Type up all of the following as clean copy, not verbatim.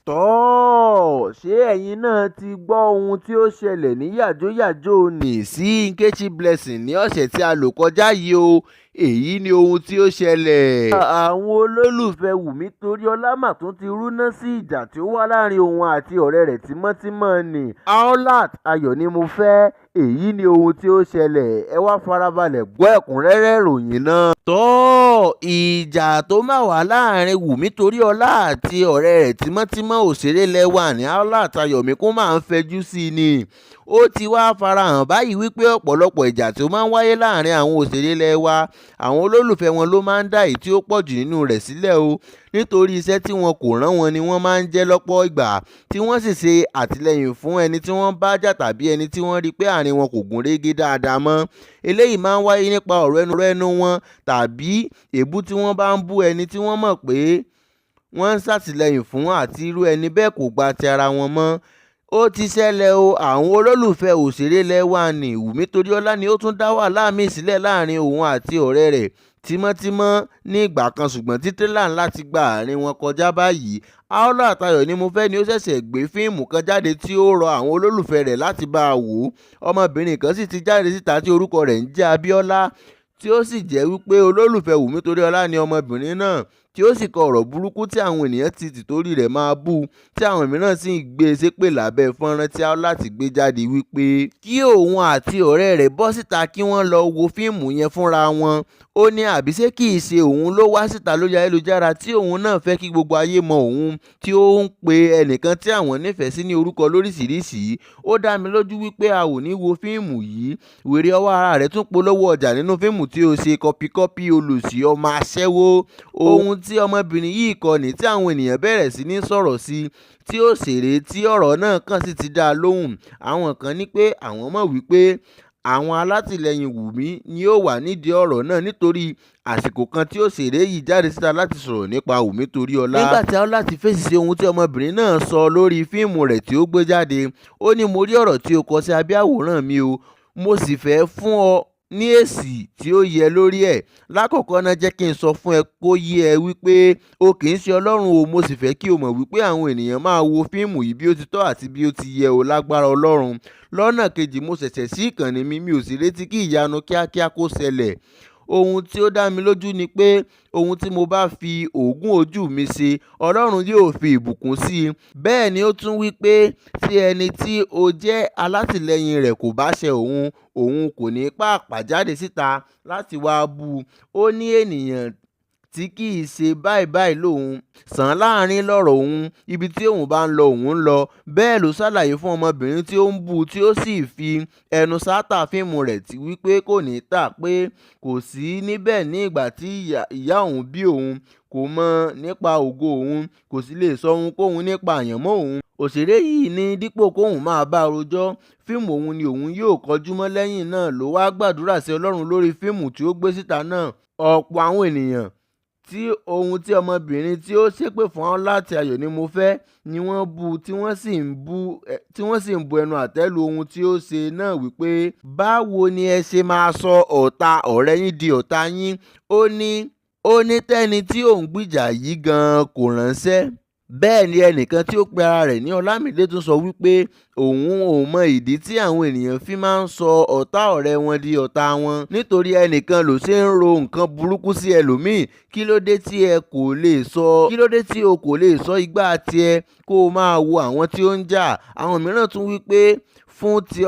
Ṣé ẹ̀yin náà ti gbọ́ ohun tí ó ṣẹlẹ̀ ní yàjóyàjó nì sí Nkechi Blessing ní ọ̀sẹ̀ tí a lò kọjá yìí o? Èyí ni ohun tí ó ṣẹlẹ̀. Àwọn olólùfẹ́ Wùnmí Toríọlá mà tún ti rúná sí ìjà tí ó wà láàrin òun àti ọ̀rẹ́ rẹ̀ tímọ́tímọ́ ni Aolat Ayonimofe. Èyí ni ohun tí ó ṣẹlẹ̀, ẹ wá farabalẹ̀ gbọ́ ẹ̀kúnrẹ́rẹ́ ìròyìn náà. Ìjà tó máa wà láàrin Wùnmí Toríọlá àti ọ̀rẹ́ rẹ̀ tímọ́tímọ́ òṣèré lẹ́wà ní Aolat Ayonimofe máa ń fẹjú sí i ni. Ó ti wá farahàn báyìí wípé ọ̀pọ̀lọpọ̀ ìjà tí ó máa ń wáyé láàrin àwọn òṣèré lẹ́wà, àwọn olólùfẹ́ wọn ló máa ń dá èyí tí ó pọ̀jù nínú rẹ̀ sílẹ̀ o, nítorí iṣẹ́ tí wọn kò rán wọn ni wọ́n máa ń jẹ́ lọ́pọ̀ ìgbà, tí wọ́n sì ṣe àtìlẹ́yìn fún ẹni tí wọ́n bá jà tàbí ẹni tí wọ́n rí pé àárín wọn kò gún régé dáadáa mọ́. Eléyìí máa ń wáyé nípa ọ̀rọ̀ ẹnu wọn tàbí èébú tí wọ́n bá ń bú ẹni tí wọ́n mọ̀ pé wọ́n ń ṣàtìlẹ́yìn fún àti irú ẹni bẹ́ẹ̀ kò gba ti ara wọn mọ́. Ó ti ṣẹlẹ̀ o, àwọn olólùfẹ́ òṣèré lẹ́wà ní Wùnmí Toríọlá ni ó tún dá wàhálà míì sílẹ̀ láàrin òun àti ọ̀rẹ́ rẹ̀ tímọ́tímọ́ ní ìgbà kan, ṣùgbọ́n tí tírélà ńlá ti gba àárín wọn kọjá báyìí. Aolat Ayonimofe ni ó ṣẹ̀ṣẹ̀ gbé fíìmù kan jáde tí ó rọ àwọn olólùfẹ́ rẹ̀ láti bá a wò. Ọmọbìnrin kan sì ti jáde síta tí orúkọ rẹ̀ ń jẹ́ Abíọ́lá, tí ó sì jẹ́ wípé olólùfẹ́ Wùnmí Toríọlá ni ọmọbìnrin náà, tí ó sì kọ ọ̀rọ̀ burúkú tí àwọn ènìyàn ti tìtorí rẹ̀ máa bú, tí àwọn mìíràn sì ń gbé e ṣépè lábẹ́ fọ́nrán tí Aolat gbé jáde wípé kí òun àti ọ̀rẹ́ rẹ̀ bọ́ síta kí wọ́n lọ wo fíìmù yẹn fúnra wọn. Ó ní àbíṣe kì í ṣe òun ló wá síta lórí ayélujára tí òun náà fẹ́ kí gbogbo ayé mọ òun, tí ó ń pe ẹnìkan tí àwọn nífẹ̀ẹ́ sí ní orúkọ lóríṣìíríṣìí. Ó dá mi lójú wípé a ò ní wo fíìmù yìí. Wèrè ọwọ́ ara rẹ̀ tún polówó ọjà nínú fíìmù tí ó ṣe kọpikọ́pì olòṣì ọmọ aṣẹ́wó. Ohun tí ọmọbìnrin yìí kọ ní tí àwọn ènìyàn bẹ̀rẹ̀ sí ní sọ̀rọ̀ sí, tí òṣèré tí ọ̀rọ̀ náà kàn sì ti dá a lóhùn. Àwọn kan ní pé àwọn mọ̀ wípé àwọn alátìlẹyìn Wùnmí ni ó wà nídìí ọ̀rọ̀ náà nítorí àsìkò kan tí òṣèré yìí jáde síta láti sọ̀rọ̀ nípa Wùnmí Toríọlá. Nígbà tí Aolat fèsì sí ohun tí ọmọbìnrin náà sọ lórí fíìmù rẹ̀ tí ó gbé jáde, ó ní mo rí ọ̀rọ̀ tí o kọ sí abẹ́ àwòrán mi o, mo sì fẹ́ fún ọ ní èsì tí ó yẹ lórí ẹ̀. Lákọ̀ọ́kọ́ náà jẹ́ kí n sọ fún ẹ kó yé ẹ wípé o kì í ṣe Ọlọ́run o, mo sì fẹ́ kí o mọ̀ wípé àwọn ènìyàn máa wo fíìmù yìí bí ó ti tọ́ àti bí ó ti yẹ o lágbára Ọlọ́run. Lọ́nà kejì, mo ṣẹ̀ṣẹ̀ sí ìkànnì mi ò sì retí kí ìyanu kíákíá kó ṣẹlẹ̀. Ohun tí ó dá mi lójú ni pé ohun tí mo bá fi òògùn ojú mi ṣe, Ọlọ́run yóò fi ìbùkún sí i. Bẹ́ẹ̀ ni ó tún wí pé tí ẹni tí ó jẹ́ alátìlẹyìn rẹ̀ kò bá ṣe òun, òun kò ní pàápàá jáde síta láti wá bú. Ó ní ènìyàn tí kì í ṣe báyìí lòun sàn láàrin lọ́rọ̀ òun, ibi tí òun bá ń lọ òun ń lọ. Bẹ́ẹ̀ ló ṣàlàyé fún ọmọbìnrin tí ó ń bú, tí ó sì fi ẹnu sátà fíìmù rẹ̀ tí wípé kò ní tà, pé kò sí níbẹ̀ ní ìgbà tí ìyá òun bí òun, kò mọ̀ nípa ògo òun, kò sì lè sọ ohunkóhun nípa àyànmọ́ òun. Òṣèré yìí ní dípò kóun máa bá a rojọ́, fíìmù òun ni òun yóò kọjú mọ́. Lẹ́yìn náà ló wá gbàdúrà sí Ọlọ́run lórí fíìmù tí ó gbé síta náà. Ọ̀pọ̀ àwọn ènìyàn tí ohun tí ọmọbìnrin tí ó ṣépè fún Aolat Ayonimofe ni wọ́n bú, tí wọ́n sì ń bu ẹnu àtẹ́ lu ohun tí ó ṣe náà wípé báwo ni ẹ ṣe máa sọ ọ̀tá ọ̀rẹ́ yín di ọ̀tá yín. Ó ní tẹ́ni tí òun gbìjà yìí gan-an kò ránṣẹ́. Bẹ́ẹ̀ ni ẹnìkan tí ó pe ara rẹ̀ ní Ọlámídé tún sọ wípé òun ò mọ ìdí tí àwọn ènìyàn fi máa ń sọ ọ̀tá ọ̀rẹ́ wọn di ọ̀tá wọn, nítorí ẹnìkan ló ṣe ń ro nǹkan burúkú sí ẹlòmíì. Kí ló dé tí o kò lè sọ igbá tiẹ̀ kó o máa wo àwọn tí ó ń jà? Àwọn mìíràn tún wípé fún ti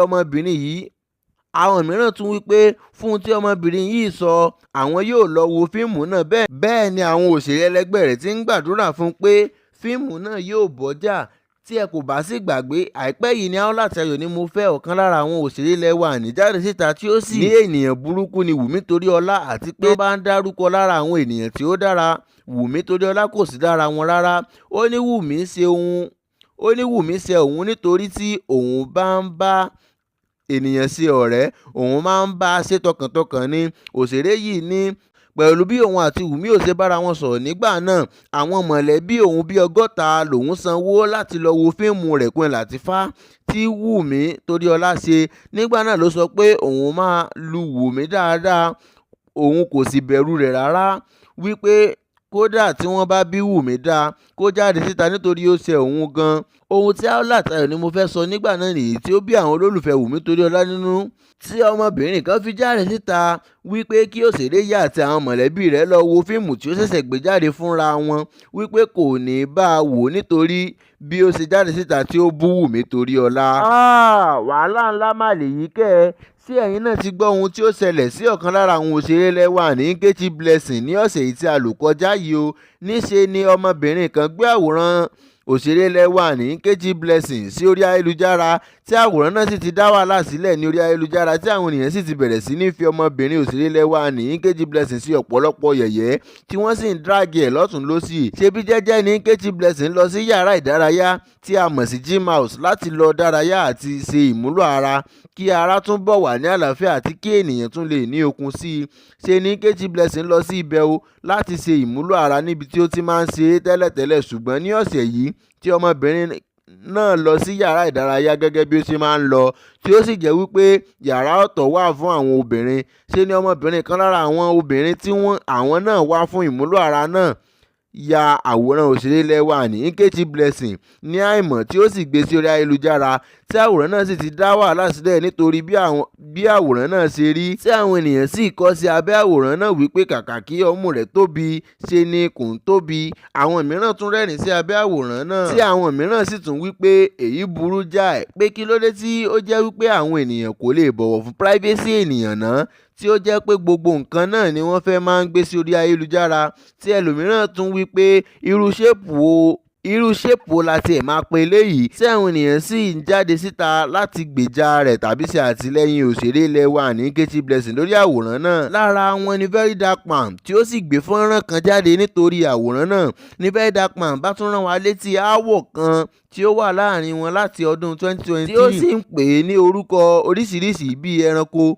ọmọbìnrin yìí sọ àwọn yóò lọ wo fíìmù náà. Bẹ́ẹ̀ ni àwọn òṣèré ẹlẹgbẹ́ rẹ̀ ti ń gbàdúrà fún pé fíìmù náà yóò bọ́jà. Tí ẹ kò bá sì gbàgbé, àìpẹ́ yìí ni Aolat Ayonimofe, ọ̀kan lára àwọn òṣèré lẹ́wà ní, jáde síta tí ó sì ní ènìyàn burúkú ni Wùnmí Toríọlá, àti pé wọ́n bá ń dárúkọ lára àwọn ènìyàn tí ó dára, Wùnmí Toríọlá kò sí lára wọn rárá. Ó ní Wùnmí ṣe òun nítorí tí òun bá ń bá ènìyàn ṣe ọ̀rẹ́, òun máa ń bá a ṣe tọkàntọkàn ni. Òṣèré yìí ní pẹ̀lú bí òun àti Wùnmí ò ṣe bára wọn sọ̀rọ̀ nígbà náà, àwọn mọ̀lẹ́bí òun bíi 60 lòun sanwó láti lọ wo fíìmù rẹ̀ Queen Latifah tí Wùnmí Toríọlá ṣe. Nígbà náà ló sọ pé òun máa lu Wùnmí dáadáa, òun kò sì bẹ̀rù rẹ̀ rárá, wípé kódà tí wọ́n bá bí Wùnmí dá kó jáde síta nítorí ó ṣe òun gan. Ohun tí Aolat Ayonimofe sọ nígbà náà nìyí tí ó bí àwọn olólùfẹ́ Wùnmí Toriola nínú, tí ọmọbìnrin kan fi jáde síta wípé kí òṣèré yìí àti àwọn mọ̀lẹ́bí rẹ̀ lọ wo fíìmù tí ó ṣẹ̀ṣẹ̀ gbé jáde fúnra wọn, wípé kò ní bá a wò nítorí bí ó ṣe jáde síta tí ó bú Wùnmí Toriola. Wàhálà ńlá mà lèyí kẹ́ ẹ. Tí ẹ̀yin náà ti gbọ́ ohun tí ó ṣẹlẹ̀ sí ọ̀kan lára àwọn òṣèré lẹ́wà ní Nkechi Blessing ní ọ̀sẹ̀ yìí tí a lò kọjá yìí o. Níṣe ni ọmọbìnrin kan gbé àwòrán òṣèré lẹ́wà ní Nkechi Blessing sí orí ayélujára, tí àwòrán náà sì ti dá wàhálà sílẹ̀ ní orí ayélujára, tí àwọn ènìyàn sì ti bẹ̀rẹ̀ sí ní fi ọmọbìnrin òṣèré lẹ́wà ní Nkechi Blessing sí ọ̀pọ̀lọpọ̀ yẹ̀yẹ́, tí wọ́n sì ń dráàgì ẹ̀ lọ́tùn lósì. Ṣebí jẹ́jẹ́ ní Nkechi Blessing lọ sí yàrá ìdárayá tí a mọ̀ sí gym house láti lọ dárayá àti ṣe ìmúlò ara, kí ara tún bọ̀ wà ní àlàáfíà àti kí ènìyàn tún lè ní okun sí i. Ṣe ní Nkechi Blessing lọ sí ibẹ̀ o láti ṣe ìmúlò ara níbi tí ó ti máa ń ṣe é tẹ́lẹ̀tẹ́lẹ̀, ṣùgbọ́n ní ọ̀sẹ̀ yìí tí ọmọbìnrin náà lọ sí yàrá ìdárayá gẹ́gẹ́ bí ó ṣe máa ń lọ, tí ó sì jẹ́ wípé yàrá ọ̀tọ̀ wà fún àwọn obìnrin. Ṣe ni ọmọbìnrin kan lára àwọn obìnrin tí àwọn náà wá fún ìmúlò ara náà ya àwòrán òṣèré lẹ́wà ní Nkechi Blessing ní àìmọ̀, tí ó sì gbé sí orí ayélujára, tí àwòrán náà sì ti dá wàhálà sílẹ̀ nítorí bí àwòrán náà ṣe rí, tí àwọn ènìyàn sì kọ sí abẹ́ àwòrán náà wípé kàkà kí ọmú rẹ̀ tóbi ṣe ni kò ń tóbi. Àwọn mìíràn tún rẹ́rìn sí abẹ́ àwòrán náà, tí àwọn mìíràn sì tún wípé èyí burú jáì, pé kí ló dé tí ó jẹ́ wípé àwọn ènìyàn kò lè bọ̀wọ̀ fún privacy ènìyàn náà, tí ó jẹ́ pé gbogbo nǹkan náà ni wọ́n fẹ́ máa ń gbé sí orí ayélujára. Tí ẹlòmíràn tún wí pé irú ṣépù wo la tiẹ̀ máa pe eléyìí, tí àwọn ènìyàn sì ń jáde síta láti gbèjà rẹ̀ tàbí ṣe àtìlẹ́yìn òṣèré lẹ́wà ní Nkechi Blessing lórí àwòrán náà. Lára wọn ni Very Dark Man, tí ó sì gbé fọ́nrán kan jáde nítorí àwòrán náà. Ní Very Dark Man bá tún rán wa létí aáwọ̀ kan tí ó wà láàrin wọn láti ọdún 2023, tí ó sì ń pè é ní orúkọ oríṣiríṣi bíi ẹranko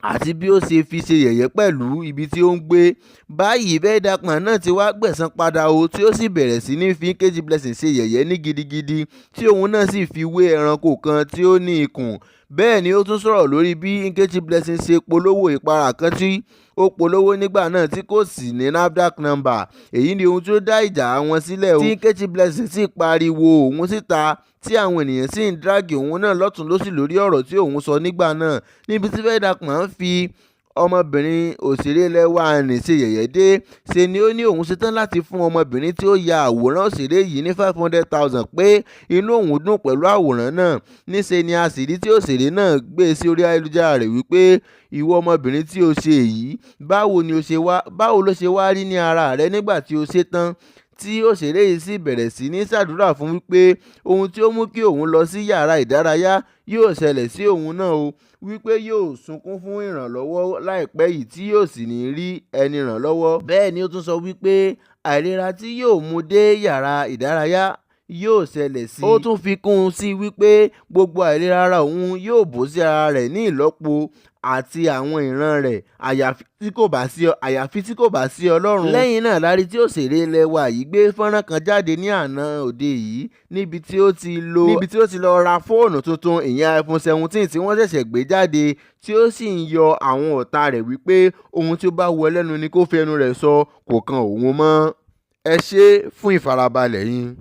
àti bí ó ṣe fi ṣe yẹ̀yẹ́ pẹ̀lú ibi tí ó ń gbé. Báyìí Very Dark Man náà ti wá gbẹ̀san padà o, tí ó sì bẹ̀rẹ̀ sí ní fi Nkechi Blessing ṣe yẹ̀yẹ́ ní gidigidi, tí òun náà sì fi wé ẹranko kan tí ó ní ikùn. Bẹ́ẹ̀ ni ó tún sọ̀rọ̀ lórí bí Nkechi Blessing ṣe polówó ìpara kan tí ó polówó nígbà náà tí kò sì ní NAFDAC number. Èyí ni ohun tí ó dá ìjà wọn sílẹ̀ o, tí Nkechi Blessing sì pariwo òun síta, tí àwọn ènìyàn sì ń dráàgì òun náà lọ́tùn lósì lórí ọ̀rọ̀ tí òun sọ nígbà náà. Níbi tí Very Dark Man fi ọmọbìnrin òṣèré lẹ́wà ní ṣe yẹ̀yẹ́ dé, ṣe ni ó ní òun ṣetán láti fún ọmọbìnrin tí ó ya àwòrán òṣèré yìí ní 500,000 pé inú òun dùn pẹ̀lú àwòrán náà. Níṣe ni àṣírí tí òṣèré náà gbé sí orí ayélujára rẹ̀ wípé ìwọ ọmọbìnrin tí ó ṣe èyí, báwo ló ṣe wá rí ní ara rẹ nígbà tí ó ṣe tán. Tí òṣèré yìí sì bẹ̀rẹ̀ sí ní ṣàdúrà fún wípé ohun tí ó mú kí òun lọ sí yàrá ìdárayá yóò ṣẹlẹ̀ sí òun náà o, wípé yóò sunkún fún ìrànlọ́wọ́ láìpẹ́ yìí tí yóò sì ní rí ẹni ràn lọ́wọ́. Bẹ́ẹ̀ ni ó tún sọ wípé àìlera tí yóò mú dé yàrá ìdárayá yóò ṣẹlẹ̀ sí i. Ó tún fi kún un sí wípé gbogbo àìlera ara òun yóò bọ́ sí ara rẹ̀ ní ìlọ́po àti àwọn ìran rẹ̀, àyàfi tí kò bá sí Ọlọ́run. Lẹ́yìn náà lárí tí òṣèré lẹ́wà yìí gbé fọ́nrán kan jáde ní àná òde yìí níbi tí ó ti lọ ra fóònù tuntun, ìyẹn iPhone 17 tí wọ́n ṣẹ̀ṣẹ̀ gbé jáde, tí ó sì ń yọ àwọn ọ̀tá rẹ̀ wípé ohun tí ó bá wọ lẹ́nu ni kó fi ẹnu rẹ̀ sọ, kò kan òun mọ́. Ẹ ṣé fún ìfarabalẹ̀ yín.